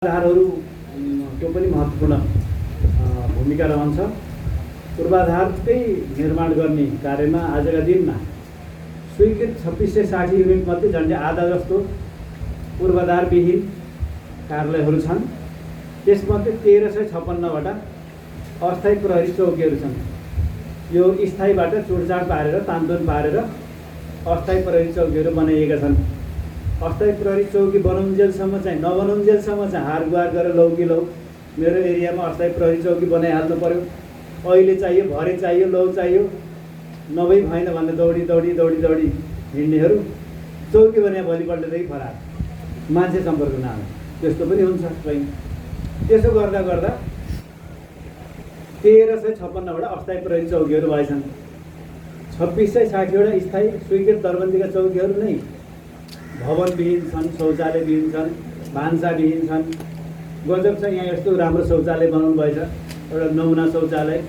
पूर्वाधारहरू त्यो पनि महत्त्वपूर्ण भूमिका रहन्छ। पूर्वाधारकै निर्माण गर्ने कार्यमा आजका दिनमा स्वीकृत 2660 युनिट मध्ये झन्डै आधा जस्तो पूर्वाधारविहीन कार्यालयहरू छन्। त्यसमध्ये 1356वटा अस्थायी प्रहरी चौकीहरू छन्। यो स्थायीबाट चुडचाड पारेर तानतुन पारेर अस्थायी प्रहरी चौकीहरू बनाइएका छन्। अस्थायी प्रहरी चौकी बनाउन्जेलसम्म चाहिँ नबनाउन्जेलसम्म चाहिँ हारगुहार गरेर लौ कि लौ मेरो एरियामा अस्थायी प्रहरी चौकी बनाइहाल्नु पर्यो, अहिले चाहियो, भरे चाहियो, लौ चाहियो, नभई भएन भन्ने दौडी हिँड्नेहरू चौकी बनाए भोलिपल्टदेखि फरार, मान्छे सम्पर्क नआउने, त्यस्तो पनि हुन्छ कहीँ। त्यसो गर्दा गर्दा 1356वटा अस्थायी प्रहरी चौकीहरू भएछन्। 2660वटा स्थायी स्वीकृत दरबन्दीका चौकीहरू नै भवनविहीन छन्, शौचालयविहीन छन्, भान्साविहीन छन्। गजब छ, यहाँ यस्तो राम्रो शौचालय बनाउनु भएछ, एउटा नमुना शौचालय।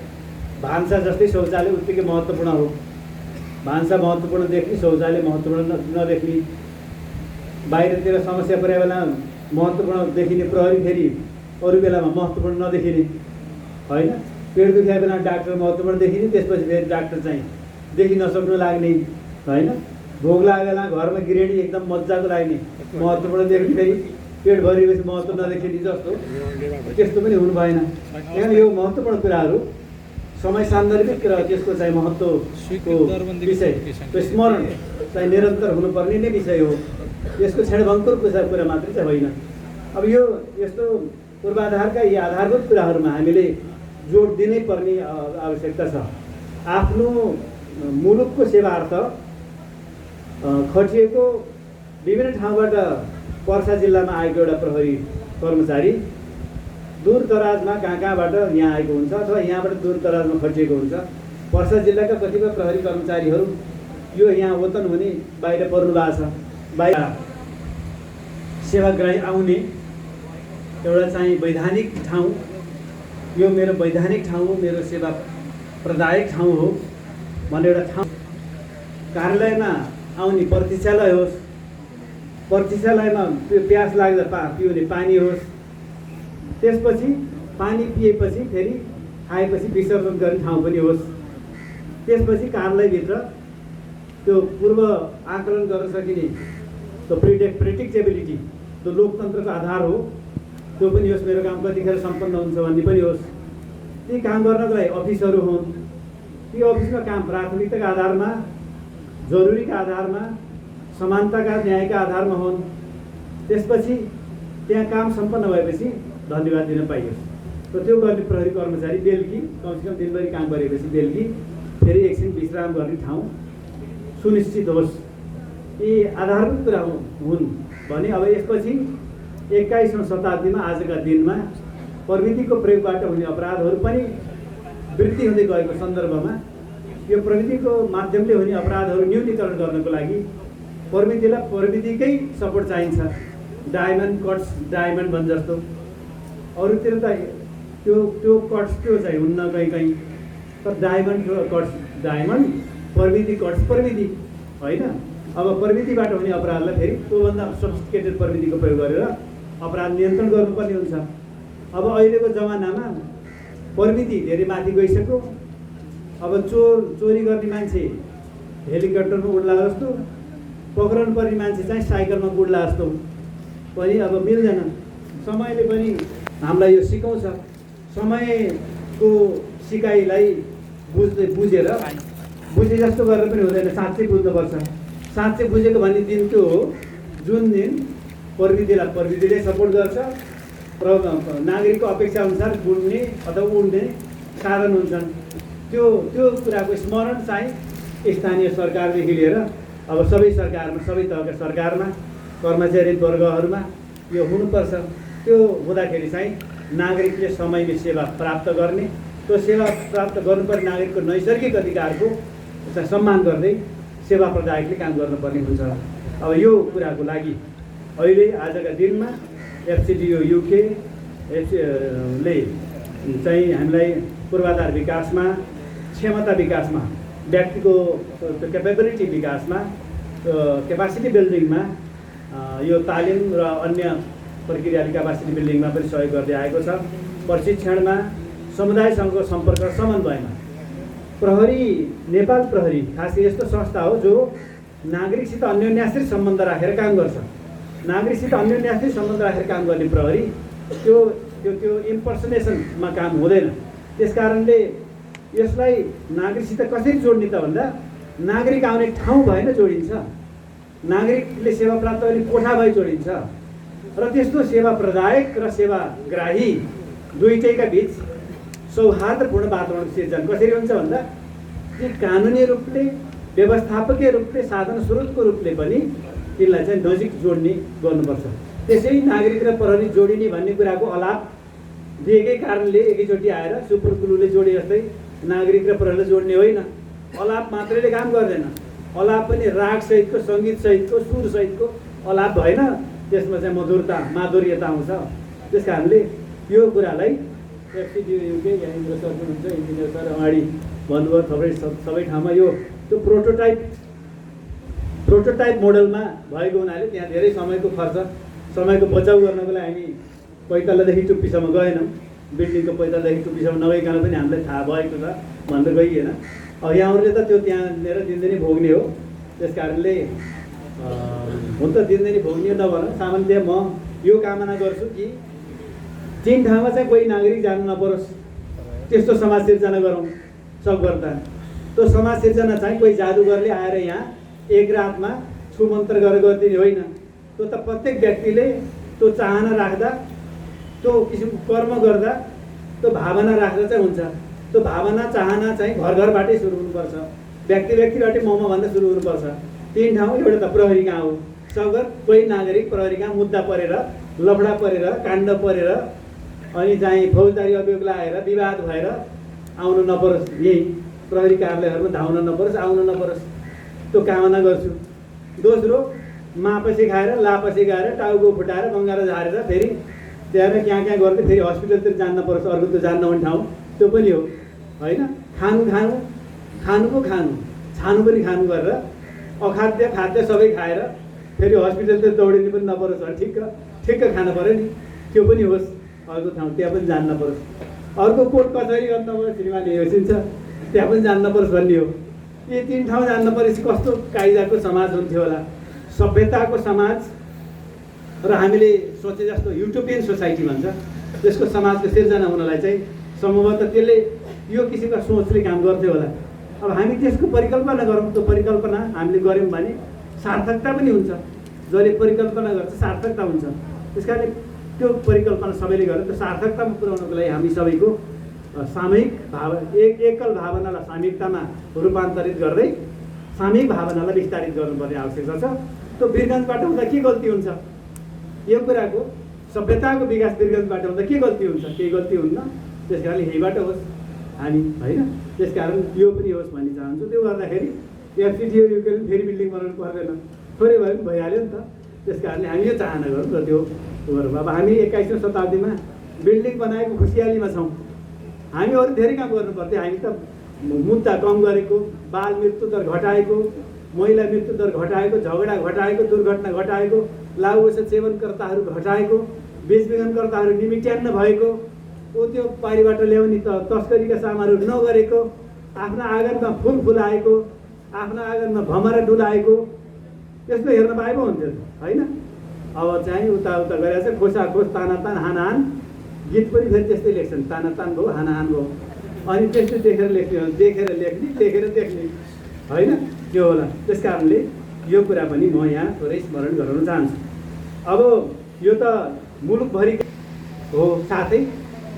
भान्सा जस्तै शौचालय उत्तिकै महत्त्वपूर्ण हो। भान्सा महत्त्वपूर्ण देख्ने, शौचालय महत्त्वपूर्ण नदेख्ने, बाहिरतिर समस्या परे बेला महत्त्वपूर्ण देखिने प्रहरी, फेरि अरू बेलामा महत्त्वपूर्ण नदेखिने होइन। पेट दुखाए बेला डाक्टर महत्त्वपूर्ण देखिने, त्यसपछि फेरि डाक्टर चाहिँ देखि नसक्नु लाग्ने होइन। भोग लागेको बेला घरमा गृहिणी एकदम मजाको लाग्ने, महत्त्वपूर्ण देख्ने, फेरि पेट भरिएपछि महत्त्व नदेखिने जस्तो, त्यस्तो पनि हुनु भएन। यहाँ यो महत्त्वपूर्ण कुराहरू समय सान्दर्भिक र त्यसको चाहिँ महत्त्वको विषय, त्यो स्मरण चाहिँ निरन्तर हुनुपर्ने नै विषय हो। यसको क्षणभङ्गुर कुरा मात्रै चाहिँ होइन। अब यो यस्तो पूर्वाधारका यी आधारभूत कुराहरूमा हामीले जोड दिनै पर्ने आवश्यकता छ। आफ्नो मुलुकको सेवार्थ खटिएको विभिन्न ठाउँबाट पर्सा जिल्लामा आएको एउटा प्रहरी कर्मचारी दूर दराजमा कहाँबाट यहाँ आएको हुन्छ अथवा यहाँबाट दूर दराजमा खटिएको हुन्छ। पर्सा जिल्लाका कतिपय प्रहरी कर्मचारीहरू यो यहाँ वतन हुने बाहिर पर्नु भएको छ। बाहिर सेवाग्राही आउने एउटा चाहिँ वैधानिक ठाउँ, यो मेरो वैधानिक ठाउँ हो, मेरो सेवा प्रदायक ठाउँ हो भन्ने एउटा ठाउँ। कार्यालयमा आउने प्रतीक्षालय होस्, प्रतीक्षालयमा प्यास लाग्दा पिउने पानी होस्, त्यसपछि पानी पिएपछि फेरि खाएपछि विसर्जन गर्ने ठाउँ पनि होस्, त्यसपछि कार्यालयभित्र त्यो पूर्व आकलन गर्न सकिने त्यो प्रेडिक्टेबिलिटी, त्यो लोकतन्त्रको आधार हो, त्यो पनि होस्। मेरो काम कतिखेर सम्पन्न हुन्छ भन्ने पनि होस्। ती काम गर्नको लागि अफिसहरू हुन्, ती अफिसमा काम प्राथमिकताका आधारमा, जरुरीका आधारमा, समानताका न्यायका आधारमा हुन्। त्यसपछि त्यहाँ काम सम्पन्न भएपछि धन्यवाद दिन पाइयोस्। र त्यो गर्ने प्रहरी कर्मचारी बेलुकी कमसेकम दिनभरि काम गरेपछि बेलुकी फेरि एकछिन विश्राम गर्ने ठाउँ सुनिश्चित होस्। यी आधारभूत कुरा हुन् भने अब यसपछि 21औं शताब्दीमा आजका दिनमा प्रविधिको प्रयोगबाट हुने अपराधहरू पनि वृद्धि हुँदै गएको सन्दर्भमा यो प्रविधिको माध्यमले हुने अपराधहरू न्यूनीकरण गर्नको लागि प्रविधिकै सपोर्ट चाहिन्छ। डायमन्ड कट्स डायमन्ड भन् जस्तो अरूतिर त त्यो कट्स त्यो चाहिँ हुन्न कहीँ, तर डायमन्ड कट्स डायमन्ड, प्रविधि कट्स प्रविधि होइन। अब प्रविधिबाट हुने अपराधलाई फेरि त्योभन्दा सोफिस्टिकेटेड प्रविधिको प्रयोग गरेर अपराध नियन्त्रण गर्नुपर्ने हुन्छ। अब अहिलेको जमानामा प्रविधि धेरै माथि गइसक्यो। अब चोरी गर्ने मान्छे हेलिकप्टरमा उड्ला जस्तो, पक्रनु पर्ने मान्छे चाहिँ साइकलमा उड्ला जस्तो पनि अब मिल्दैन। समयले पनि हामीलाई यो सिकाउँछ। समयको सिकाइलाई बुझे जस्तो गरेर पनि हुँदैन, साँच्चै बुझ्नुपर्छ। साँच्चै बुझेको भन्ने दिन त्यो हो जुन दिन प्रविधिले सपोर्ट गर्छ, नागरिकको अपेक्षा अनुसार बुझ्ने अथवा उड्ने साधन हुन्छन्। त्यो कुराको स्मरण चाहिँ स्थानीय सरकारदेखि लिएर अब सबै सरकारमा, सबै तहका सरकारमा, कर्मचारी वर्गहरूमा यो हुनुपर्छ। त्यो हुँदाखेरि चाहिँ नागरिकले समयले सेवा प्राप्त गर्ने, त्यो सेवा प्राप्त गर्नुपर्ने नागरिकको नैसर्गिक अधिकारको सम्मान गर्दै सेवा प्रदायकले काम गर्नुपर्ने हुन्छ। अब यो कुराको लागि अहिले आजका दिनमा FCDO UK ले चाहिँ हामीलाई पूर्वाधार विकासमा, क्षमता विकासमा, व्यक्तिको क्यापेबिलिटी विकासमा, क्यापासिटी बिल्डिङमा यो तालिम र अन्य प्रक्रिया क्यापासिटी बिल्डिङमा पनि सहयोग गर्दै आएको छ। प्रशिक्षणमा, समुदायसँगको सम्पर्क समन्वयमा प्रहरी, नेपाल प्रहरी खास यस्तो संस्था हो जो नागरिकसित अन्योन्याश्रित सम्बन्ध राखेर काम गर्छ। नागरिकसित अन्योन्याश्रित सम्बन्ध राखेर काम गर्ने प्रहरी त्यो इम्पर्सनेसनमा काम हुँदैन। त्यस कारणले यसलाई नागरिकसित कसरी जोड्ने त भन्दा नागरिक आउने ठाउँ भएन जोडिन्छ, नागरिकले सेवा प्राप्त गर्ने कोठा भई जोडिन्छ। र त्यस्तो सेवा प्रदायक र सेवाग्राही दुईटैका बिच सौहार्दपूर्ण वातावरण सिर्जना कसरी हुन्छ भन्दा ती कानुनी रूपले, व्यवस्थापकीय रूपले, साधन स्रोतको रूपले पनि तिनलाई चाहिँ नजिक जोड्ने गर्नुपर्छ। त्यसै नागरिक र प्रहरी जोडिने भन्ने कुराको अलाप दिएकै कारणले एकैचोटि आएर सुपर ग्लुले जोडे जस्तै नागरिक र प्रहरीलाई जोड्ने होइन। अलाप मात्रैले काम गर्दैन, अलाप पनि रागसहितको, सङ्गीतसहितको, सुरसहितको अलाप भएन, त्यसमा चाहिँ मधुरता, माधुर्यता आउँछ। त्यस कारणले यो कुरालाई एफसिडियुकै यहाँनिर सर हुनुहुन्छ, इन्जिनियर सर अगाडि भन्नुभयो सबै ठाउँमा यो त्यो प्रोटोटाइप मोडलमा भएको हुनाले त्यहाँ धेरै समयको बचाउ गर्नको लागि हामी पैतालादेखि टुप्पीसम्म गएनौँ। बिल्डिङको पैतालादेखि टुप्पीसम्म नगइकन पनि हामीलाई थाहा भएको छ भनेर गइएन। अब यहाँहरूले त त्यो त्यहाँनिर दिनदिनै भोग्ने हो। त्यस कारणले हुन त दिनदिनै भोग्ने नभनौँ, सामान्यतया म यो कामना गर्छु कि जुन ठाउँमा चाहिँ कोही नागरिक जानु नपरोस् त्यस्तो समाज सिर्जना गरौँ सकभरता। त्यो समाज सिर्जना चाहिँ कोही जादुगरले आएर यहाँ एक रातमा छुमन्त्र गरेर गरिदिने होइन। त्यो त प्रत्येक व्यक्तिले त्यो चाहना राख्दा, त्यो किसिमको कर्म गर्दा, त्यो भावना राख्दा चाहिँ हुन्छ। त्यो भावना चाहना चाहिँ घर घरबाटै सुरु हुनुपर्छ, व्यक्तिबाटै ममा भन्दा सुरु हुनुपर्छ। तीन ठाउँ, एउटा त प्रहरी गाउँ हो। सगर कोही नागरिक प्रहरी गाउँ मुद्दा परेर, लफडा परेर, काण्ड परेर अनि चाहिँ फौजदारी अभियोग लगाएर विवाद भएर आउनु नपरोस्, यही प्रहरी कार्यालयहरूमा धाउन नपरोस्, आउनु नपरोस्, त्यो कामना गर्छु। दोस्रो, मापसी खाएर, लापसी खाएर, टाउको फुटाएर, बङ्गारा झारेर फेरि त्यहाँ कहाँ गर्दै फेरि हस्पिटलतिर जान्न परोस्, अर्को त्यो जान्न हुने ठाउँ त्यो पनि हो होइन। खानुको खानु, छानु पनि खानु गरेर अखाद्य खाद्य सबै खाएर फेरि हस्पिटलतिर दौडिनु पनि नपरोस् भने ठिक्क खानु पऱ्यो नि, त्यो पनि होस्। अर्को ठाउँ त्यहाँ पनि जान्न परोस्, अर्को कोर्ट कचहरी गर्न नपरोस्, श्रीमानले योसिन्छ त्यहाँ पनि जान्न परोस् भन्ने हो। यी तीन ठाउँ जान्न परेपछि कस्तो कायदाको समाज हुन्थ्यो होला, सभ्यताको समाज र हामीले सोचे जस्तो युटोपियन सोसाइटी भन्छ त्यसको समाजको सिर्जना हुनलाई चाहिँ सम्भवतः त्यसले यो किसिमका सोचले काम गर्थ्यो होला। अब हामी त्यसको परिकल्पना गरौँ, त्यो परिकल्पना हामीले गऱ्यौँ भने सार्थकता पनि हुन्छ। जसले परिकल्पना गर्छ सार्थकता हुन्छ। त्यस कारणले त्यो परिकल्पना सबैले गरेर त्यो सार्थकतामा पुर्याउनको लागि हामी सबैको सामूहिक एकल भावनालाई सामूहिकतामा रूपान्तरित गर्दै सामूहिक भावनालाई विस्तारित गर्नुपर्ने आवश्यकता छ। त्यो वीरगन्जबाट हुँदा के गल्ती हुन्छ, यो कुराको सभ्यताको विकास वीरगन्जबाट हुँदा के गल्ती हुन्छ, केही गल्ती हुन्न। त्यस कारणले यहीबाट होस् हामी होइन। त्यस कारण यो पनि होस् भन्ने चाहन्छु। त्यो गर्दाखेरि एफसिडियुले फेरि बिल्डिङ बनाउनु पर्दैन, थोरै भए पनि भइहाल्यो नि त। त्यस कारणले हामी यो चाहना गरौँ र त्यो गरौँ। अब हामी 21औं शताब्दीमा बिल्डिङ बनाएको खुसियालीमा छौँ। हामी अरू धेरै काम गर्नु पर्थ्यो। हामी त मुद्दा कम गरेको, बाल मृत्यु दर घटाएको, महिला मृत्यु दर घटाएको, झगडा घटाएको, दुर्घटना घटाएको, लागु औषध सेवनकर्ताहरू घटाएको, बेचबिखनकर्ताहरू निमिट्यान्न भएको, त्यो पारीबाट ल्याउने तस्करीका सामानहरू नगरेको, आफ्ना आँगनमा फुल फुलाएको, आफ्ना आँगनमा भमरा डुलाएको, त्यस्तो हेर्न पाए पो हुन्थ्यो होइन। अब चाहिँ उता गरेर चाहिँ खोसाखोस, तानातान, हानाहान, गीत पनि फेरि त्यस्तै लेख्छन्, तानातान भयो, हानाहान भयो। अनि त्यस्तै देखेर लेख्ने, देखेर लेख्ने, देखेर देख्ने होइन, त्यो होला। त्यस कारणले यो कुरा पनि म यहाँ थोरै स्मरण गराउन चाहन्छु। अब यो त मुलुकभरि हो, साथै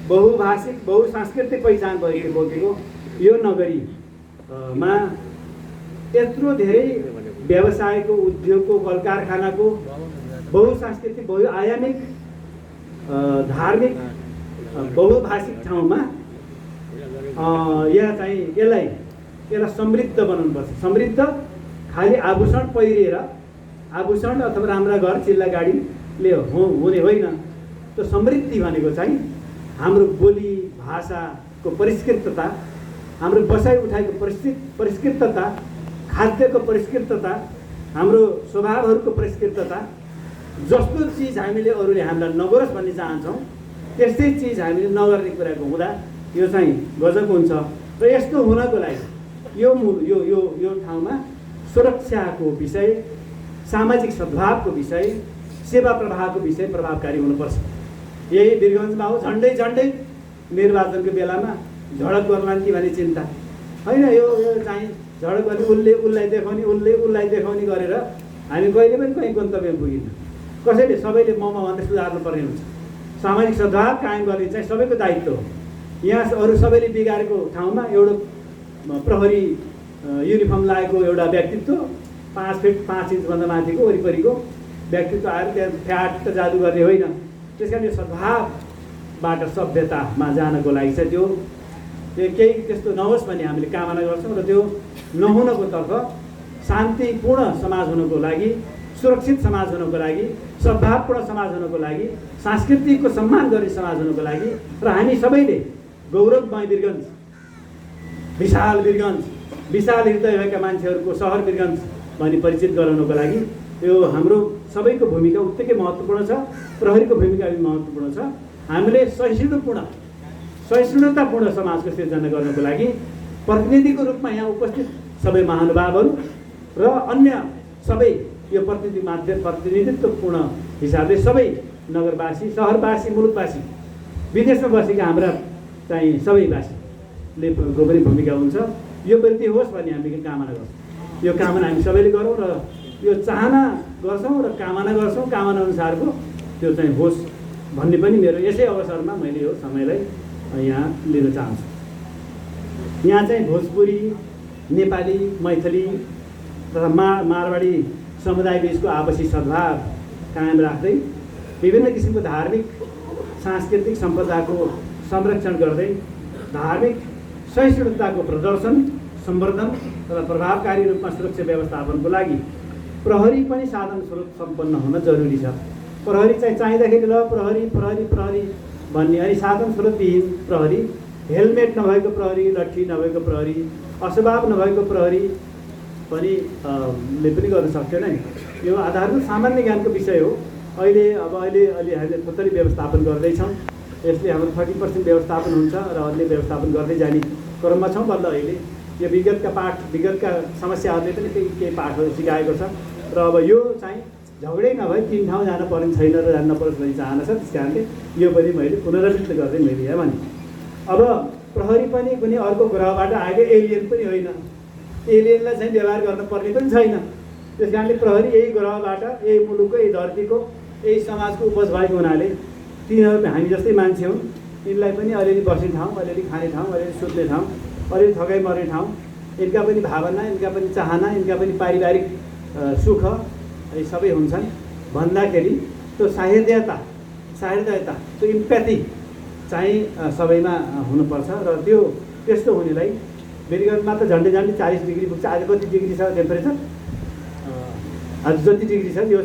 बहुभाषिक बहुसांस्कृतिक पहिचान भएको बोकेको यो नगरीमा यत्रो धेरै व्यवसायको, उद्योगको, कल कारखानाको, बहुसांस्कृतिक, बहुआयामिक, धार्मिक, बहुभाषिक ठाउँमा यहाँ चाहिँ यसलाई समृद्ध बनाउनुपर्छ। समृद्ध खालि आभूषण पहिरिएर, आभूषण अथवा राम्रा घर चिल्ला गाडीले हुने होइन। त्यो समृद्धि भनेको चाहिँ हाम्रो बोली भाषाको परिष्कृतता, हाम्रो बसाइ उठाइको परिष्कृतता, खाद्यको परिष्कृतता, हाम्रो स्वभावहरूको परिष्कृतता, जस्तो चिज हामीले अरूले हामीलाई नगरोस् भन्ने चाहन्छौँ त्यस्तै चिज हामीले नगर्ने कुराको हुँदा यो चाहिँ गजब हुन्छ। र यस्तो हुनको लागि यो ठाउँमा सुरक्षाको विषय, सामाजिक सद्भावको विषय, सेवा प्रवाहको विषय प्रभावकारी हुनुपर्छ। यही वीरगञ्जमा हो, झन्डै निर्वाचनको बेलामा झडप गर्ला कि भन्ने चिन्ता होइन। यो चाहिँ झडप गर्ने उसलाई देखाउने गरेर हामी कहिले पनि कहीँ गन्तव्यमा पुगिन्न। कसैले सबैले ममा भन्दै सुधार्नुपर्ने हुन्छ। सामाजिक सद्भाव कायम गर्ने चाहिँ सबैको दायित्व हो। यहाँ अरू सबैले बिगारेको ठाउँमा एउटा प्रहरी युनिफर्म लागेको एउटा व्यक्तित्व 5 फिट 5 इन्चभन्दा माथिको वरिपरिको व्यक्तित्व आएर त्यहाँ फ्याट जादु गर्ने होइन। त्यस कारण यो सद्भावबाट सभ्यतामा जानको लागि चाहिँ त्यो केही त्यस्तो नहोस् भन्ने हामीले कामना गर्छौँ। र त्यो नहुनको तर्फ शान्तिपूर्ण समाज हुनको लागि, सुरक्षित समाज हुनको लागि, सद्भावपूर्ण समाज हुनको लागि, सांस्कृतिकको सम्मान गर्ने समाज हुनको लागि र हामी सबैले गौरवमय वीरगञ्ज, विशाल वीरगञ्ज, विशाल हृदय भएका मान्छेहरूको सहर वीरगञ्ज भनी परिचित गराउनको लागि यो हाम्रो सबैको भूमिका उत्तिकै महत्त्वपूर्ण छ। प्रहरीको भूमिका पनि महत्त्वपूर्ण छ। हामीले सहिष्णुतापूर्ण समाजको सिर्जना गर्नको लागि प्रतिनिधिको रूपमा यहाँ उपस्थित सबै महानुभावहरू र अन्य सबै यो प्रतिनिधित्वपूर्ण हिसाबले सबै नगरवासी, सहरवासी, मुलुकवासी, विदेशमा बसेका हाम्रा चाहिँ सबैवासीले को पनि भूमिका हुन्छ। यो वृद्धि होस् भन्ने हामीले कामना गर्छौँ। यो कामना हामी सबैले गरौँ र यो चाहना गर्छौँ र कामना गर्छौँ। कामना अनुसारको त्यो चाहिँ होस् भन्ने पनि मेरो यसै अवसरमा मैले यो समयलाई यहाँ लिन चाहन्छु। यहाँ चाहिँ भोजपुरी, नेपाली, मैथिली तथा मारवाडी समुदाय बिचको आपसी सद्भाव कायम राख्दै विभिन्न किसिमको धार्मिक सांस्कृतिक सम्पदाको संरक्षण गर्दै धार्मिक सहिष्णुताको प्रदर्शन, सम्वर्धन तथा प्रभावकारी रूपमा सुरक्षा व्यवस्थापनको लागि प्रहरी पनि साधन स्रोत सम्पन्न हुन जरुरी छ। प्रहरी चाहिँ चाहिँदाखेरि ल प्रहरी भन्ने अनि साधन स्रोतविहीन प्रहरी, हेलमेट नभएको प्रहरी, लट्ठी नभएको प्रहरी, असबाब नभएको प्रहरी पनि पनि गर्न सक्दैन नि। यो आधारभूत सामान्य ज्ञानको विषय हो। अहिले हामीले थोरै व्यवस्थापन गर्दैछौँ। यसले हाम्रो 30% व्यवस्थापन हुन्छ र अहिले व्यवस्थापन गर्दै जाने क्रममा छौँ। बल्ल अहिले यो विगतका समस्याहरूले पनि केही पाठहरू सिकाएको छ र अब यो चाहिँ झगडै नभए 3 ठाउँ जान पर्ने छैन र जान नपरोस् भन्ने चाहना छ। त्यस कारणले यो पनि मैले पुनरावृत्त गर्दै मैले यहाँ भने अब प्रहरी पनि कुनै अर्को ग्रहबाट आएको एलियन पनि होइन। एलियनलाई चाहिँ व्यवहार गर्न पर्ने पनि छैन। त्यस कारणले प्रहरी यही ग्रहबाट, यही मुलुकको, यही धरतीको, यही समाजको उपज भएको हुनाले तिनीहरू हामी जस्तै मान्छे हुन्। यिनलाई पनि अलिअलि बस्ने ठाउँ, अलिअलि खाने ठाउँ, अलिअलि सुत्ने ठाउँ, अलिअलि थकाइ मर्ने ठाउँ, यिनका पनि भावना, यिनका पनि चाहना, यिनका पनि पारिवारिक सुख यी सबै हुन्छन् भन्दाखेरि त्यो सह्रदयता, त्यो इम्प्याथी चाहिँ सबैमा हुनुपर्छ। र त्यस्तो हुनेलाई वीरगञ्जमा त झन्डै 40 डिग्री पुग्छ। आज कति डिग्री छ टेम्परेचर? आज जति डिग्री छ यो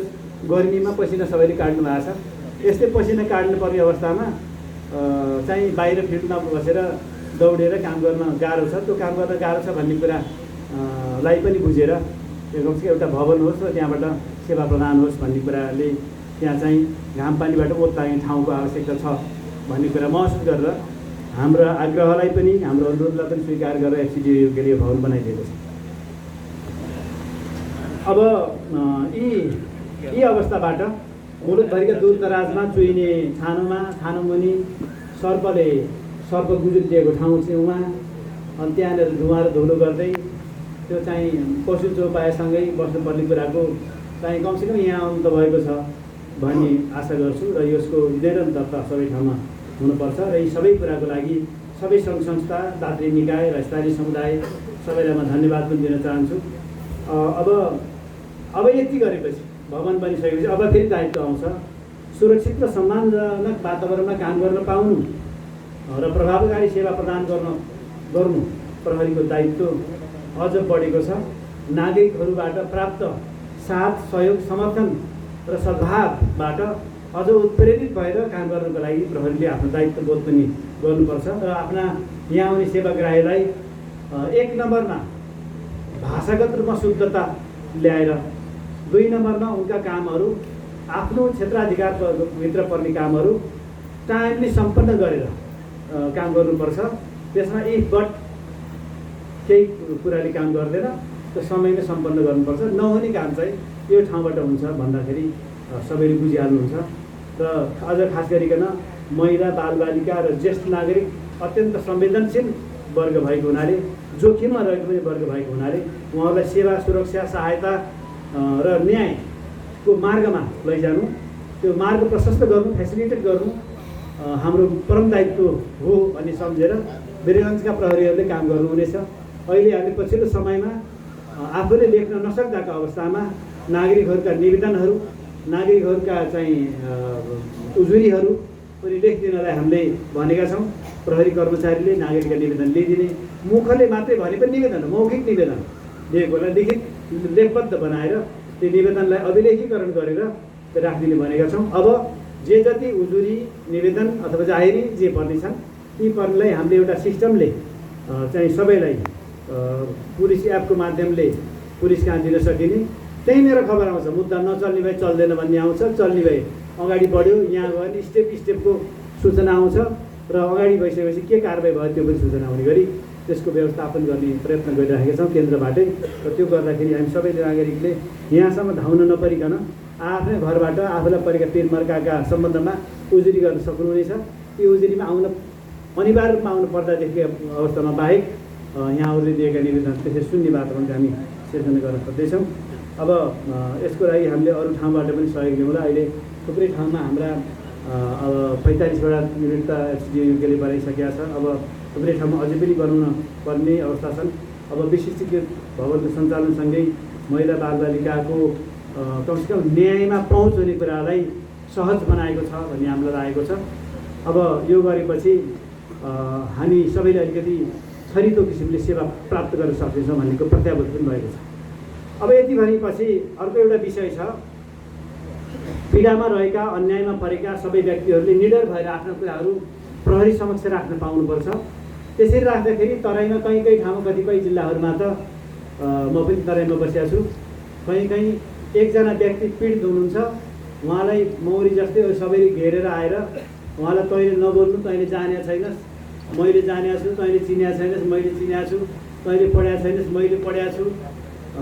गर्मीमा पसिना सबैले काट्नु भएको छ। यस्तै पसिना काट्नुपर्ने अवस्थामा चाहिँ बाहिर फिल्डमा बसेर दौडेर काम गर्न गाह्रो छ। त्यो काम गर्न गाह्रो छ भन्ने कुरालाई पनि बुझेर कमसेकम एउटा भवन होस् र त्यहाँबाट सेवा प्रदान होस् भन्ने कुराले त्यहाँ चाहिँ घाम पानीबाट ओत लाग्ने ठाउँको आवश्यकता छ भन्ने कुरा महसुस गरेर हाम्रो आग्रहलाई पनि, हाम्रो अनुरोधलाई पनि स्वीकार गरेर एफसिडिओले यो भवन बनाइदिएको छ। अब यी अवस्थाबाट मुलुकभरिका दूरदराजमा चुइने छानोमुनि सर्प गुजुरिएको ठाउँ छेउमा अनि त्यहाँनिर धुवा र धुलो गर्दै त्यो चाहिँ पशु चौपायासँगै बस्नुपर्ने कुराको चाहिँ कमसेकम यहाँ अन्त भएको छ भन्ने आशा गर्छु। र यसको निरन्तरता सबै ठाउँमा हुनुपर्छ। र यी सबै कुराको लागि सबै सङ्घ संस्था, दात्री निकाय र स्थानीय समुदाय सबैलाई म धन्यवाद पनि दिन चाहन्छु। अब यति गरेपछि भवन बनिसकेपछि अब फेरि दायित्व आउँछ सुरक्षित र सम्मानजनक वातावरणमा काम गर्न पाउनु र प्रभावकारी सेवा प्रदान गर्नु प्रहरीको दायित्व अझ बढेको छ। नागरिकहरूबाट प्राप्त साथ, सहयोग, समर्थन र सद्भावबाट अझ उत्प्रेरित भएर काम गर्नको लागि प्रहरीले आफ्नो दायित्व बोध पनि गर्नुपर्छ र आफ्ना यहाँ आउने सेवाग्राहीलाई 1 नम्बरमा भाषागत रूपमा शुद्धता ल्याएर 2 नम्बरमा उनका कामहरू आफ्नो क्षेत्राधिकारभित्र पर्ने कामहरू टाइमली सम्पन्न गरेर काम गर्नुपर्छ। त्यसमा इफ बट केही कुराले काम गर्दैन, त्यो समयमै सम्पन्न गर्नुपर्छ। नहुने काम चाहिँ यो ठाउँबाट हुन्छ भन्दाखेरि सबैले बुझिहाल्नुहुन्छ। र अझ खास गरिकन महिला, बालबालिका र ज्येष्ठ नागरिक अत्यन्त संवेदनशील वर्ग भएको हुनाले, जोखिममा रहेको पनि वर्ग भएको हुनाले उहाँहरूलाई सेवा, सुरक्षा, सहायता र न्यायको मार्गमा लैजानु, त्यो मार्ग प्रशस्त गर्नु, फेसिलिटेट गर्नु हाम्रो परम दायित्व हो भन्ने सम्झेर वीरगञ्जका प्रहरीहरूले काम गर्नुहुनेछ। अहिले हामी पछिल्लो समयमा आफूले लेख्न नसक्दाको अवस्थामा नागरिकहरूका निवेदनहरू, नागरिकहरूका चाहिँ उजुरीहरू पनि लेखिदिनलाई हामीले भनेका छौँ। प्रहरी कर्मचारीले नागरिकका निवेदन लिइदिने, मुखले मात्रै भने पनि निवेदन, मौखिक निवेदन दिएकोलाई लिखित लेखबद्ध बनाएर त्यो निवेदनलाई अभिलेखीकरण गरेर राखिदिने भनेका छौँ। अब जे जति उजुरी, निवेदन अथवा जाहेरी जे पर्ने छन् ती पर्नेलाई हामीले एउटा सिस्टमले चाहिँ सबैलाई पुलिस एपको माध्यमले पुलिस कहाँ दिन सकिने, त्यही मेरो खबर आउँछ। मुद्दा नचल्ने भए चल्दैन भन्ने आउँछ, चल्ने भए अगाडि बढ्यो यहाँ गयो भने स्टेपको सूचना आउँछ र अगाडि भइसकेपछि के कारबाही भयो त्यो पनि सूचना आउने गरी त्यसको व्यवस्थापन गर्ने प्रयत्न गरिरहेका छौँ केन्द्रबाटै। र त्यो गर्दाखेरि हामी सबै नागरिकले यहाँसम्म धाउन नपरिकन आफ्नै घरबाट आफूलाई परेका पिरमर्काका सम्बन्धमा उजुरी गर्न सक्नुहुनेछ। त्यो उजुरीमा आउन अनिवार्य रूपमा आउनु पर्दादेखि अवस्थामा बाहेक यहाँहरूले दिएका निवेदन त्यसरी सुन्ने वातावरण हामी सिर्जना गर्न खोज्दैछौँ। अब यसको लागि हामीले अरू ठाउँबाट पनि सहयोग लिउँला। अहिले थुप्रै ठाउँमा हाम्रा अब 45वटा युनिट त एचडियुकेले बनाइसकेका छ। अब थुप्रै ठाउँमा अझै पनि बनाउन पर्ने अवस्था छन्। अब विशिष्टीकृत भवनको सञ्चालनसँगै महिला बालबालिकाको कमसेकम न्यायमा पहुँच हुने कुरालाई सहज बनाएको छ भन्ने हामीलाई लागेको छ। अब यो गरेपछि हामी सबैले अलिकति छरितो किसिमले सेवा प्राप्त गर्न सक्नेछौँ भन्नेको प्रत्याभूत पनि भएको छ। अब यति भनेपछि अर्को एउटा विषय छ, पीडामा रहेका, अन्यायमा परेका सबै व्यक्तिहरूले निडर भएर आफ्ना कुराहरू प्रहरी समक्ष राख्न पाउनुपर्छ। त्यसरी राख्दाखेरि तराईमा कहीँ ठाउँमा कतिपय जिल्लाहरूमा त म पनि तराईमा बसेको छु, कहीँ एकजना व्यक्ति पीडित हुनुहुन्छ, उहाँलाई मौरी जस्तै सबैले घेरेर आएर उहाँलाई तैँले नबोल्नु, तैँले जाने छैनस्, मैले जाने छु, तैँले चिन्या छैनस्, मैले चिन्या छु, तैँले पढ्या छैनस्, मैले पढ्या छु,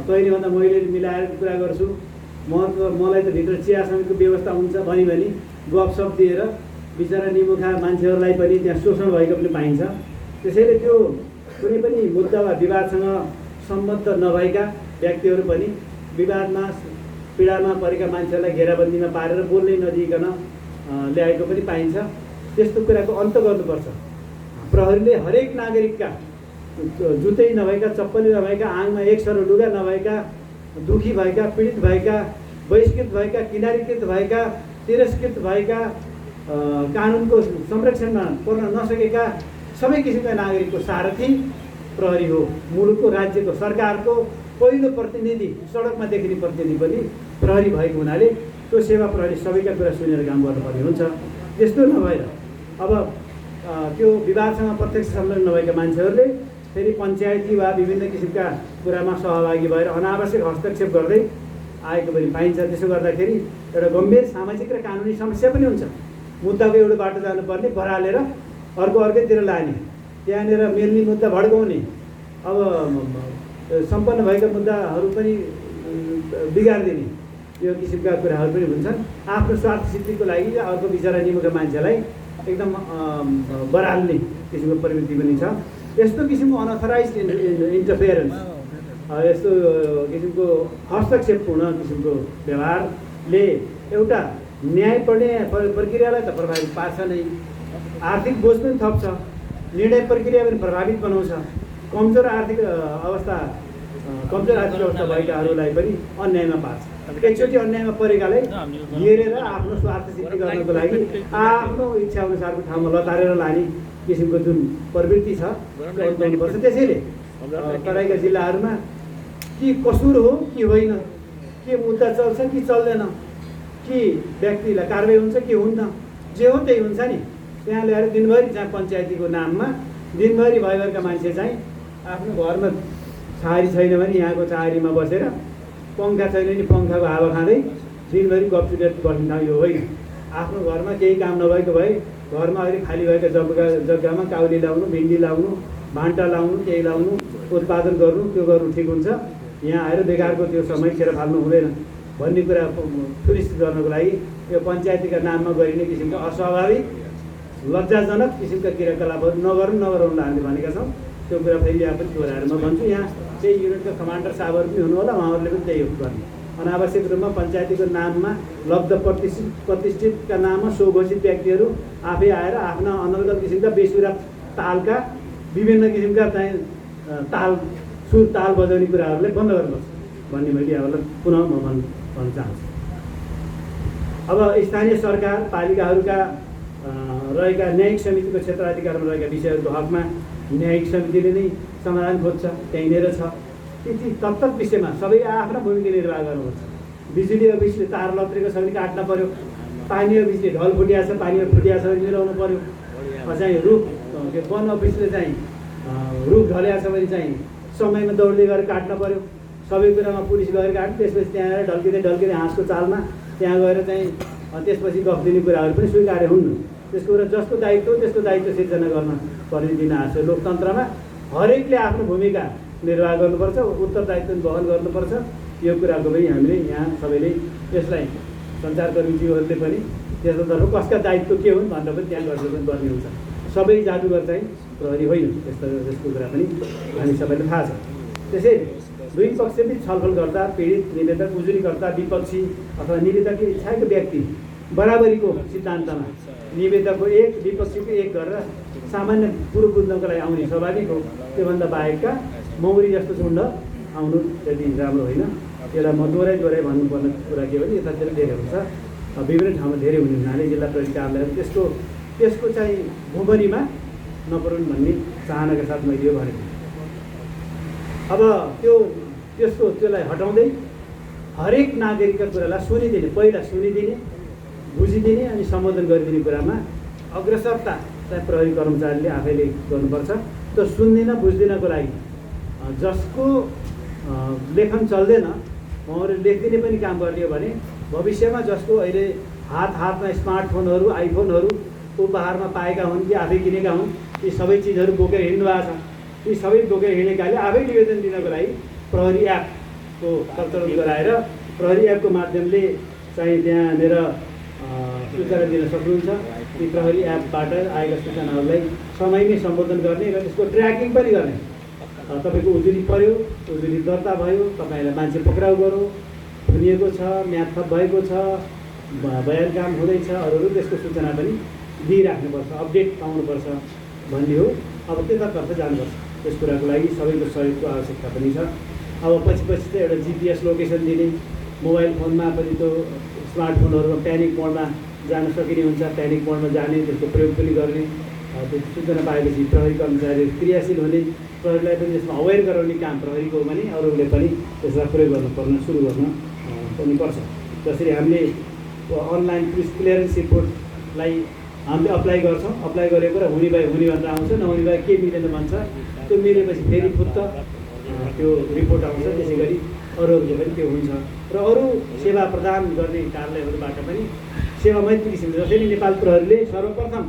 तैँले भन्दा मैले मिलाएर कुरा गर्छु, मलाई त भित्र चिया समेतको व्यवस्था हुन्छ भनी गफसप दिएर बिचरा निमुखा मान्छेहरूलाई पनि त्यहाँ शोषण भएको पनि पाइन्छ। त्यसैले त्यो कुनै पनि मुद्दा वा विवादसँग सम्बद्ध नभएका व्यक्तिहरू पनि विवादमा पीडामा परेका मान्छेहरूलाई घेराबन्दीमा पारेर बोल्नै नदिइकन ल्याएको पनि पाइन्छ। त्यस्तो कुराको अन्त गर्नुपर्छ। प्रहरीले हरेक नागरिकका जुत्तै नभएका, चप्पलै नभएका, आङमा एक सरो लुगा नभएका, दुखी भएका, पीडित भएका, बहिष्कृत भएका, किनारीकृत भएका, तिरस्कृत भएका, कानुनको संरक्षणमा पर्न नसकेका सबै किसिमका नागरिकको सारथी प्रहरी हो। मुलुकको, राज्यको, सरकारको पहिलो प्रतिनिधि, सडकमा देखिने प्रतिनिधि पनि प्रहरी भएको हुनाले त्यो सेवा प्रहरी सबैका कुरा सुनेर काम गर्नुपर्ने हुन्छ। त्यस्तो नभएर अब त्यो विवादसँग प्रत्यक्ष संलग्न नभएका मान्छेहरूले फेरि पञ्चायती वा विभिन्न किसिमका कुरामा सहभागी भएर अनावश्यक हस्तक्षेप गर्दै आएको पनि पाइन्छ। त्यसो गर्दाखेरि एउटा गम्भीर सामाजिक र कानुनी समस्या पनि हुन्छ। मुद्दाको एउटा बाटो जानुपर्ने बरालेर अर्कैतिर लाने, त्यहाँनिर मिल्ने मुद्दा भड्काउने, अब सम्पन्न भएका मुद्दाहरू पनि बिगारिदिने, यो किसिमका कुराहरू पनि हुन्छन्। आफ्नो स्वार्थ सिद्धिको लागि अर्को बिचरा निमुखा मान्छेलाई एकदम बराल्ने किसिमको प्रवृत्ति पनि छ। यस्तो किसिमको अनअथराइज इन्टरफेरेन्स, यस्तो किसिमको हस्तक्षेपपूर्ण किसिमको व्यवहारले एउटा न्याय पढ्ने प्रक्रियालाई त प्रभावित पार्छ नै, आर्थिक बोझ पनि थप्छ, निर्णय प्रक्रिया पनि प्रभावित बनाउँछ, कमजोर आर्थिक अवस्था भएकाहरूलाई पनि अन्यायमा पार्छ। एकचोटि अन्यायमा परेकालाई हेरेर आफ्नो स्वार्थ सिद्धि गर्नको लागि आफ्नो इच्छा अनुसारको ठाउँमा लतारेर लाने किसिमको जुन प्रवृत्ति छ त्यो अन्त्याउनुपर्छ। त्यसैले तराईका जिल्लाहरूमा कि कसुर हो कि होइन, के मुद्दा चल्छ कि चल्दैन, कि व्यक्तिलाई कारबाही हुन्छ कि हुन्न, जे हो त्यही हुन्छ नि। त्यहाँ ल्याएर दिनभरि जहाँ पञ्चायतीको नाममा दिनभरि भइभरका मान्छे चाहिँ आफ्नो घरमा छाहारी छैन भने यहाँको छाहारीमा बसेर, पङ्खा छैन भने पङ्खाको हावा खाँदै दिनभरि गफचुटिया बस्ने ठाउँ यो होइन। आफ्नो घरमा केही काम नभएको भए घरमा अहिले खाली भएका जग्गामा काउली लाउनु, भिन्डी लाउनु, भान्टा लाउनु, केही लाउनु, उत्पादन गर्नु, त्यो गर्नु ठिक हुन्छ। यहाँ आएर बेकारको त्यो समय खेर फाल्नु हुँदैन भन्ने कुरा सुनिश्चित गर्नको लागि यो पञ्चायतीका नाममा गरिने किसिमका अस्वाभाविक लज्जाजनक किसिमका क्रियाकलापहरू नगरौँ हामीले भनेका छौँ। त्यो कुरा फेरि यहाँ पनि दोहोऱ्याएर म भन्छु, यहाँ चाहिँ युनिटका कमान्डर साहबहरू पनि हुनु होला, उहाँहरूले पनि त्यही गर्ने। अनावश्यक रूपमा पञ्चायतीको नाममा लब्ध प्रतिष्ठितका नाममा स्वघोषित व्यक्तिहरू आफै आएर आफ्ना अनर्गल किसिमका बेसुरा तालका विभिन्न किसिमका चाहिँ सुर ताल बजाउने कुराहरूलाई बन्द गर्नुपर्छ भन्ने मैले यहाँहरूलाई पुनः म भन्न चाहन्छु। अब स्थानीय सरकार पालिकाहरूका रहेका न्यायिक समितिको क्षेत्राधिकारमा रहेका विषयहरूको हकमा न्यायिक समितिले नै समाधान खोज्छ, त्यहीँनिर छ। ती तत्त विषयमा सबै आफ्ना भूमिका निर्वाह गर्नुपर्छ। बिजुली अफिसले तार लत्रेको छ भने काट्न पर्यो, पानी अफिसले ढल फुटिया छ, पानी फुटिया छ भने मिलाउनु पर्यो, चाहिँ रुख वन अफिसले चाहिँ रुख ढल्या छ भने चाहिँ समयमा दौड्दै गएर काट्न पर्यो। सबै कुरामा पुलिस गएर काट्नु, त्यसपछि त्यहाँ आएर ढल्किँदै हाँसको चालमा त्यहाँ गएर चाहिँ त्यसपछि गफ दिने कुराहरू पनि स्वीकार्य हुन्न। त्यसको कुरा जसको दायित्व त्यसको दायित्व सिर्जना गर्न पर्ने दिन आएको छ। लोकतन्त्रमा हरेकले आफ्नो भूमिका निर्वाह गर्नुपर्छ, उत्तरदायित्व वहन गर्नुपर्छ। यो कुराको पनि हामीले यहाँ सबैले यसलाई सञ्चारकर्मीज्यूहरूले पनि त्यसतर्फ कसका दायित्व के हुन् भनेर पनि त्यहाँ गर्नु पर्ने हुन्छ। सबै जादुगर चाहिँ प्रहरी होइन, त्यसको कुरा पनि हामी सबैले थाहा छ। त्यसैले दुई पक्षबिच छलफल गर्दा पीडित, निवेदक, उजुरीकर्ता, विपक्षी अथवा निवेदकले इच्छाएको व्यक्ति बराबरीको सिद्धान्तमा निवेदकको एक विपक्षीको एक गरेर सामान्य कुरो बुझ्नको लागि आउने स्वाभाविक हो। त्योभन्दा बाहेकका मौरी जस्तो झुन्ड आउनु त्यति राम्रो होइन। त्यसलाई म दोहोऱ्याइ भन्नुपर्ने कुरा के हो भने यतातिर धेरै हुन्छ, विभिन्न ठाउँमा धेरै हुने हुनाले जिल्ला प्रहरी कार्यालयहरू त्यसको चाहिँ भूभरिमा नपरुन् भन्ने चाहनाका साथ मैले यो भनेको। अब त्यसलाई हटाउँदै हरेक नागरिकका कुरालाई सुनिदिने, पहिला सुनिदिने, बुझिदिने अनि सम्बोधन गरिदिने कुरामा अग्रसरता चाहिँ प्रहरी कर्मचारीले आफैले गर्नुपर्छ। त्यो सुन्दिन बुझ्दिनको लागि जसको लेखन चल्दैन उहाँहरू लेखिदिने पनि काम गर्ने हो भने भविष्यमा जसको अहिले हातमा स्मार्टफोनहरू, आइफोनहरू उपहारमा पाएका हुन् कि आफै किनेका हुन्, ती सबै चिजहरू बोकेर हिँड्नु भएको छ। ती सबै बोकेर हिँडेकाले आफै निवेदन दिनको लागि प्रहरी एपको प्रचलन गराएर प्रहरी एपको माध्यमले चाहिँ त्यहाँनिर सूचना दिन सक्नुहुन्छ। ती प्रहरी एपबाट आएका सूचनाहरूलाई समयमै सम्बोधन गर्ने र त्यसको ट्र्याकिङ पनि गर्ने। तपाईँको उजुरी पर्यो, उजुरी दर्ता भयो, तपाईँलाई मान्छे पक्राउ गरौँ, थुनिएको छ, म्याद थप भएको छ, बयान काम हुँदैछ, अरू त्यसको सूचना पनि दिइराख्नुपर्छ, अपडेट पाउनुपर्छ भन्ने हो। अब त्यतातर्फ जानुपर्छ। त्यस कुराको लागि सबैको सहयोगको आवश्यकता पनि छ। अब पछि चाहिँ एउटा जिपिएस लोकेसन दिने, मोबाइल फोनमा पनि त्यो स्मार्टफोनहरूमा प्यानिक मोडमा जान सकिने हुन्छ, प्यानिक मोडमा जाने, त्यसको प्रयोग पनि गर्ने। त्यो सूचना पाएपछि प्रहरी कर्मचारी क्रियाशील हुने, प्रहरीलाई पनि त्यसमा अवेर गराउने काम प्रहरीको भने अरूले पनि त्यसलाई प्रयोग सुरु गर्न पनि पर्छ। जसरी हामीले अनलाइन पुलिस क्लियरेन्स रिपोर्टलाई हामीले अप्लाई गर्छौँ, अप्लाई गरेको र हुने भए हुने भनेर आउँछ, नहुने भए के मिलेन भन्छ, त्यो मिलेपछि फेरि फुत्त त्यो रिपोर्ट आउँछ। त्यसै गरी अरूहरूको पनि त्यो हुन्छ र अरू सेवा प्रदान गर्ने कार्यालयहरूबाट पनि सेवा मैत्री किसिमले, जसरी नेपाल प्रहरीले सर्वप्रथम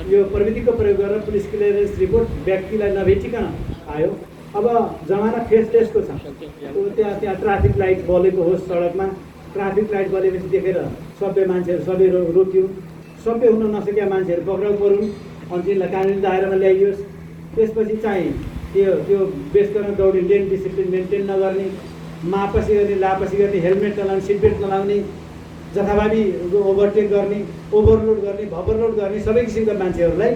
यो प्रविधिको प्रयोग गरेर पुलिस क्लियरेन्स रिपोर्ट व्यक्तिलाई नभेटिकन आयो। अब जमाना फेसलेसको छ, त्यहाँ ट्राफिक लाइट बलेको होस्, सडकमा ट्राफिक लाइट बलेपछि देखेर सबै मान्छेहरू सबै रोक्यो, सबै हुन नसकेका मान्छेहरू पक्राउ परुन् अनि तिनलाई कानुनी दायरामा ल्याइयोस्। त्यसपछि चाहिँ त्यो बेसकरण दौडी लेन डिसिप्लिन मेन्टेन नगर्ने, मापसी गर्ने, लापसी गर्ने, हेलमेट नलाउने, सिट बेल्ट नलाउने, जथाभावी ओभरटेक गर्ने, ओभरलोड गर्ने, भभरलोड गर्ने सबै किसिमका मान्छेहरूलाई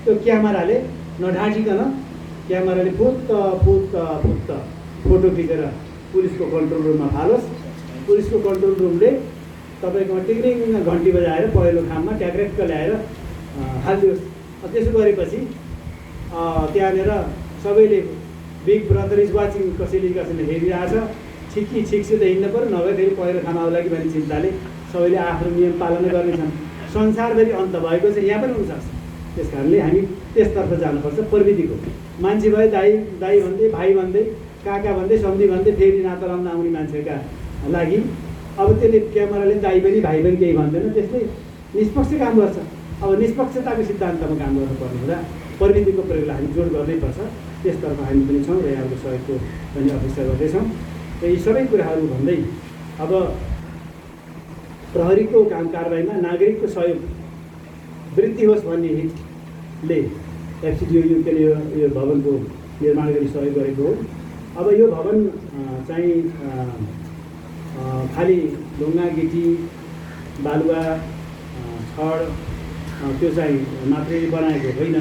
त्यो क्यामेराले नढाँटिकन क्यामेराले फुत्त फोटो खिचेर पुलिसको कन्ट्रोल रुममा फालोस्। पुलिसको कन्ट्रोल रुमले तपाईँकोमा टिक्रिङ घन्टी बजाएर पहिलो खाममा ट्याक्रेक्क ल्याएर हालिदियोस्। त्यसो गरेपछि त्यहाँनिर सबैले बिग ब्रदर इज वाचिङ, कसैले हेरिरहेछ, छिकसित हिँड्नु पऱ्यो, नभए फेरि पहिलो खाना आउला कि भन्ने चिन्ताले सबैले आफ्नो नियम पालना गर्नेछन्। संसारभरि अन्त भएको छ, यहाँ पनि हुनसक्छ। त्यस कारणले हामी त्यसतर्फ जानुपर्छ। प्रविधिको मान्छे भए दाई भन्दै, भाइ भन्दै, काका भन्दै, सम्धी भन्दै फेरि नाता लाउन आउने मान्छेका लागि अब त्यसले क्यामेराले दाइ पनि भाइ पनि केही भन्दैन, त्यसले निष्पक्ष काम गर्छ। अब निष्पक्षताको सिद्धान्तमा काम गर्नुपर्ने हुँदा प्रविधिको प्रयोगलाई हामी जोड गर्नैपर्छ। त्यसतर्फ हामी पनि छौँ र यहाँको सहयोगको पनि अपेक्षा गर्दैछौँ। र यी सबै कुराहरू भन्दै अब प्रहरीको काम कारबाहीमा नागरिकको सहयोग वृद्धि होस् भन्ने हितले एफसिडिओ युकेले यो भवनको निर्माण गरी सहयोग गरेको हो। अब यो भवन चाहिँ खालि ढुङ्गा गिटी बालुवा छड त्यो चाहिँ मात्रै बनाएको होइन।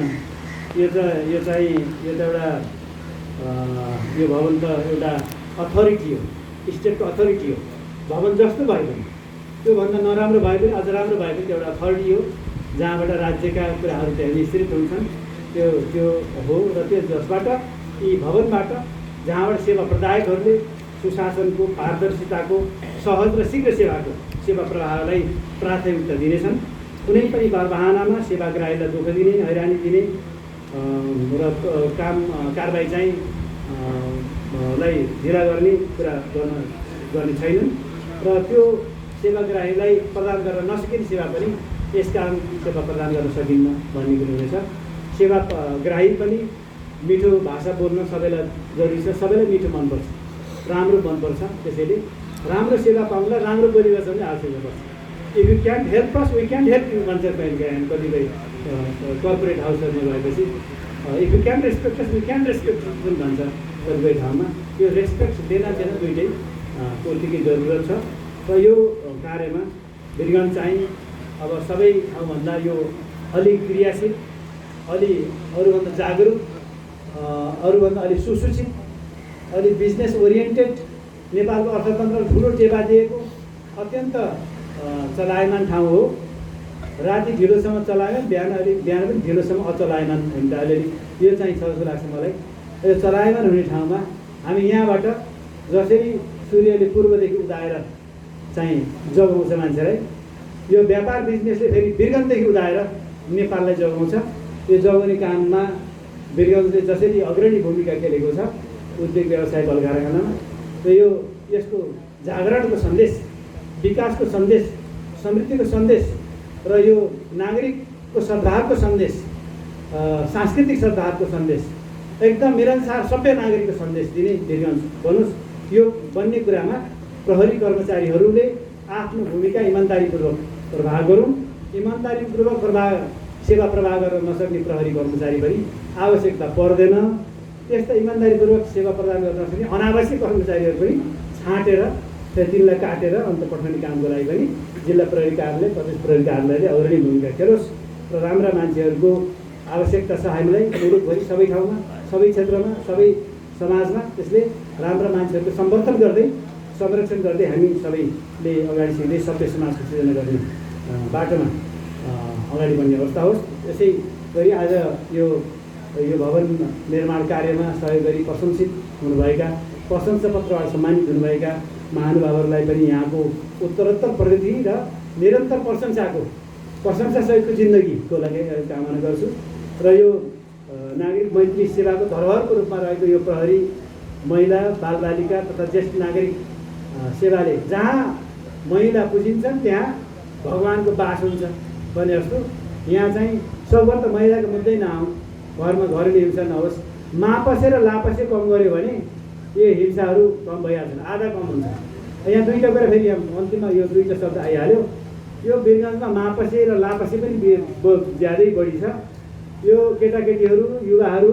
यो त एउटा यो भवन त एउटा अथोरिटी हो, स्टेटको अथोरिटी हो। भवन जस्तो भए पनि त्योभन्दा नराम्रो भए पनि अझ राम्रो भए पनि एउटा अथोरिटी हो, जहाँबाट राज्यका कुराहरू त्यहाँ निश्चित हुन्छन्। त्यो हो र त्यो जसबाट यी भवनबाट जहाँबाट सेवा प्रदायकहरूले सुशासनको, पारदर्शिताको, सहज र शीघ्र सेवा प्रवाहलाई प्राथमिकता दिनेछन्। कुनै पनि बहानामा सेवाग्राहीलाई दुःख दिने, हैरानी दिने र कारबाही चाहिँ लाई ढिला गर्ने कुरा गर्ने छैनन्। र त्यो सेवाग्राहीलाई प्रदान गर्न नसकिने सेवा पनि यस कारण सेवा प्रदान गर्न सकिन्न भन्ने कुरो हुनेछ। सेवाग्राही पनि मिठो भाषा बोल्न सबैलाई जरुरी छ, सबैलाई मिठो मनपर्छ, राम्रो मनपर्छ। त्यसैले राम्रो सेवा पाउनलाई राम्रो बोली गर्छ भने आवश्यकता पर्छ। If you can't help us we can't help you भन्छ कतिपय कर्पोरेट हाउसहरूमा गएपछि। If you can't respect us we can't respect पनि भन्छ कतिपय ठाउँमा। यो रेस्पेक्ट देन दुइटै को उत्तिकै जरुरत छ। र यो कार्यमा वीरगञ्ज चाहिँ अब सबै ठाउँभन्दा यो अलि क्रियाशील, अलि अरूभन्दा जागरुक, अरूभन्दा अलि सुसूचित, अलि बिजनेस ओरिएन्टेड, नेपालको अर्थतन्त्र ठुलो टेवा दिएको अत्यन्त चलायमान ठाउँ हो। राति ढिलोसम्म चलायो, बिहान पनि ढिलोसम्म अचलायमान हुन्छ। अलिअलि यो चाहिँ छ जस्तो लाग्छ मलाई। यो चलायमान हुने ठाउँमा हामी यहाँबाट जसरी सूर्यले पूर्वदेखि उदाएर चाहिँ जगाउँछ मान्छेलाई, यो व्यापार बिजनेसले फेरि वीरगञ्जदेखि उदाएर नेपाललाई जगाउँछ। यो जगाउने काममा वीरगञ्जले जसरी अग्रणी भूमिका खेलेको छ उद्योग व्यवसाय बल कारखानामा, र यसको जागरणको सन्देश, विकासको सन्देश, समृद्धिको सन्देश र यो नागरिकको सद्भावको सन्देश, सांस्कृतिक सद्भावको सन्देश, एकदम मिलनसार सबै नागरिकको सन्देश दिने वीरगञ्ज बनोस्। यो बन्ने कुरामा प्रहरी कर्मचारीहरूले आफ्नो भूमिका इमान्दारीपूर्वक प्रवाह गरून्। इमान्दारीपूर्वक सेवा प्रवाह गर्न नसक्ने प्रहरी कर्मचारी पनि आवश्यकता पर्दैन। त्यस्ता इमान्दारीपूर्वक सेवा प्रदान गर्न नसक्ने अनावश्यक कर्मचारीहरू पनि छाँटेर तिनलाई काटेर अन्त पठाउने कामको लागि पनि जिल्ला प्रहरी कार्यालय, प्रदेश प्रहरी कार्यालयले अग्रणी भूमिका खेलोस्। र राम्रा मान्छेहरूको आवश्यकता छ हामीलाई मुलुकभरि सबै ठाउँमा, सबै क्षेत्रमा, सबै समाजमा। त्यसले राम्रा मान्छेहरूको सम्वर्धन गर्दै, संरक्षण गर्दै हामी सबैले अगाडि सिक्दै सभ्य समाजको सृजना गर्ने बाटोमा अगाडि बढ्ने अवस्था होस्। यसै गरी आज यो भवन निर्माण कार्यमा सहयोग गरी प्रशंसित हुनुभएका, प्रशंसा पत्रबाट सम्मानित हुनुभएका महानुभावहरूलाई पनि यहाँको उत्तरोत्तर प्रगति र निरन्तर प्रशंसासहितको जिन्दगीको लागि कामना गर्छु। र यो नागरिक मैत्री सेवाको धरोहरको रूपमा रहेको यो प्रहरी, महिला, बालबालिका तथा ज्येष्ठ नागरिक सेवाले जहाँ महिला पुजिन्छन् त्यहाँ भगवानको बास हुन्छ भने जस्तो यहाँ चाहिँ सबभन्दा त महिलाको मुद्दै नआउँ, घरमा घरेलु हिंसा नहोस्। मापसे र लापसे कम गऱ्यो भने यो हिंसाहरू कम भइहाल्छन्, आधा कम हुन्छ। यहाँ दुईवटा कुरा फेरि अन्तिममा यो दुईवटा शब्द आइहाल्यो। यो वीरगञ्जमा मापसे र लापसे पनि ज्यादै बढी छ। यो केटाकेटीहरू, युवाहरू,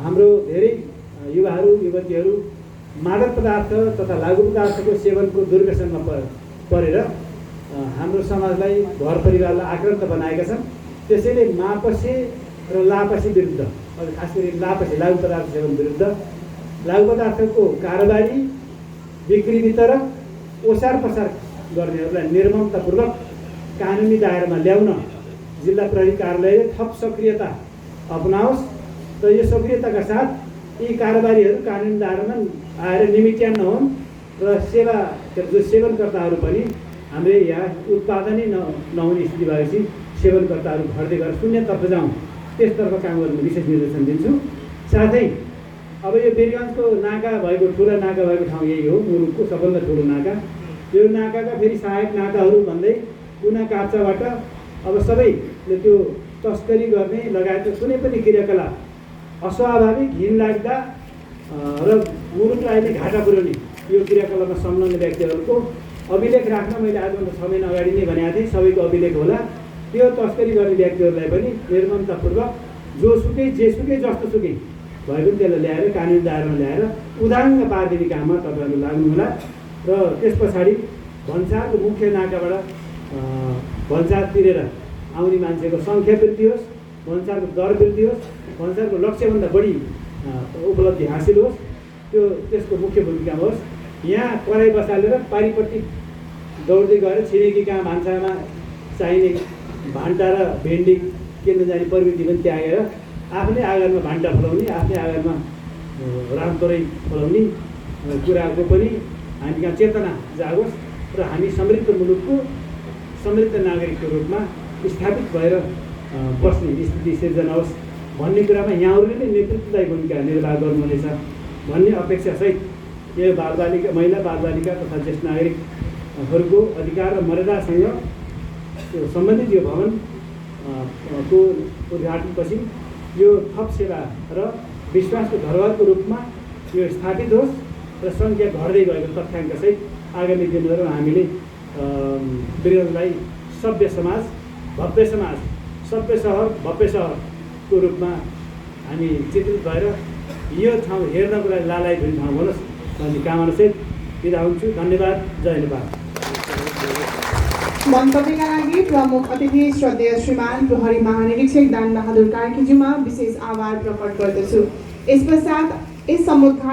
हाम्रो धेरै युवाहरू युवतीहरू मादक पदार्थ तथा लागु पदार्थको सेवनको दुर्व्यसनमा परेर हाम्रो समाजलाई, घर परिवारलाई आक्रान्त बनाएका छन्। त्यसैले मापसे र लापसे विरुद्ध, खास गरी लापसे लागु पदार्थ सेवन विरुद्ध, लागु पदार्थको कारोबारी, बिक्री वितरक, ओसार पसार गर्नेहरूलाई निर्ममतापूर्वक कानुनी दायरामा ल्याउन जिल्ला प्रहरी कार्यालयले थप सक्रियता अपनाओस्। र यो सक्रियताका साथ यी कारोबारीहरू कानुनी दायरामा आएर निमिट्यान नहुन् र जो सेवनकर्ताहरू पनि हाम्रो यहाँ उत्पादनै नहुने स्थिति भएपछि सेवनकर्ताहरू घट्दै गएर शून्यतर्फ जाउँ, त्यसतर्फ काम गर्ने विशेष निर्देशन दिन्छु। साथै अब यो वीरगञ्जको नाका भएको, ठुलो नाका भएको ठाउँ यही हो, मुलुकको सबभन्दा ठुलो नाका। यो नाकाका फेरि सहायक नाकाहरू भन्दै कुना काप्चाबाट अब सबैले त्यो तस्करी गर्ने लगायतका कुनै पनि क्रियाकलाप अस्वाभाविक घिनलाग्दा र मुलुकलाई नै घाटा पुर्याउने यो क्रियाकलापमा संलग्न व्यक्तिहरूको अभिलेख राख्न मैले आजभन्दा 6 महिना अगाडि नै भनेको थिएँ। सबैको अभिलेख होला। त्यो तस्करी गर्ने व्यक्तिहरूलाई पनि निर्ममतापूर्वक जोसुकै जेसुकै जस्तोसुकै भए पनि त्यसलाई ल्याएर कानुनी दायरामा ल्याएर उदाङ्ग पारिदिने काममा तपाईँहरू लाग्नुहोला। र त्यस पछाडि भन्सारको मुख्य नाकाबाट भन्सार तिरेर आउने मान्छेको सङ्ख्या वृद्धि होस्, भन्सारको दर वृद्धि होस्, भन्सारको लक्ष्यभन्दा बढी उपलब्धि हासिल होस्, त्यो त्यसको मुख्य भूमिकामा होस्। यहाँ कराई बसालेर पारिपट्टि दौड्दै गएर छिमेकी कहाँ भान्सामा चाहिने भान्टा र भेन्डी किन्न जाने प्रवृत्ति पनि त्यागेर आफ्नै आँगनमा भान्टा फलाउने, आफ्नै आँगनमा रामतोरै फलाउने कुराको पनि हामी कहाँ चेतना जागोस् र हामी समृद्ध मुलुकको समृद्ध नागरिकको रूपमा स्थापित भएर बस्ने स्थिति सिर्जना होस् भन्ने कुरामा यहाँहरूले नै नेतृत्वदायी भूमिका निर्वाह गर्नुहुनेछ भन्ने अपेक्षासहित यो बालबालिका महिला बालबालिका तथा ज्येष्ठ नागरिकहरूको अधिकार र मर्यादासँग सम्बन्धित यो भवन को उद्घाटनपछि यो थप सेवा र विश्वासको धरोहरको रूपमा यो स्थापित होस् र सङ्ख्या घट्दै गएको तथ्याङ्कसहित आगामी दिनहरूमा हामीले वीरहरूलाई सभ्य समाज भव्य समाज, सभ्य सहर भव्य सहरको रूपमा हामी चित्रित भएर यो ठाउँ हेर्नको लागि लालाई धुने ठाउँ बनोस् भन्ने कामनासहित बिदा हुन्छु। धन्यवाद। जय नेपाल। मन्तव्यका लागि प्रमुख अतिथि श्रद्धेय श्रीमान प्रहरी महानिरीक्षक दान बहादुर कार्कीज्यूमा विशेष आभार प्रकट गर्दछु। यस पश्चात यस समुद्घाटन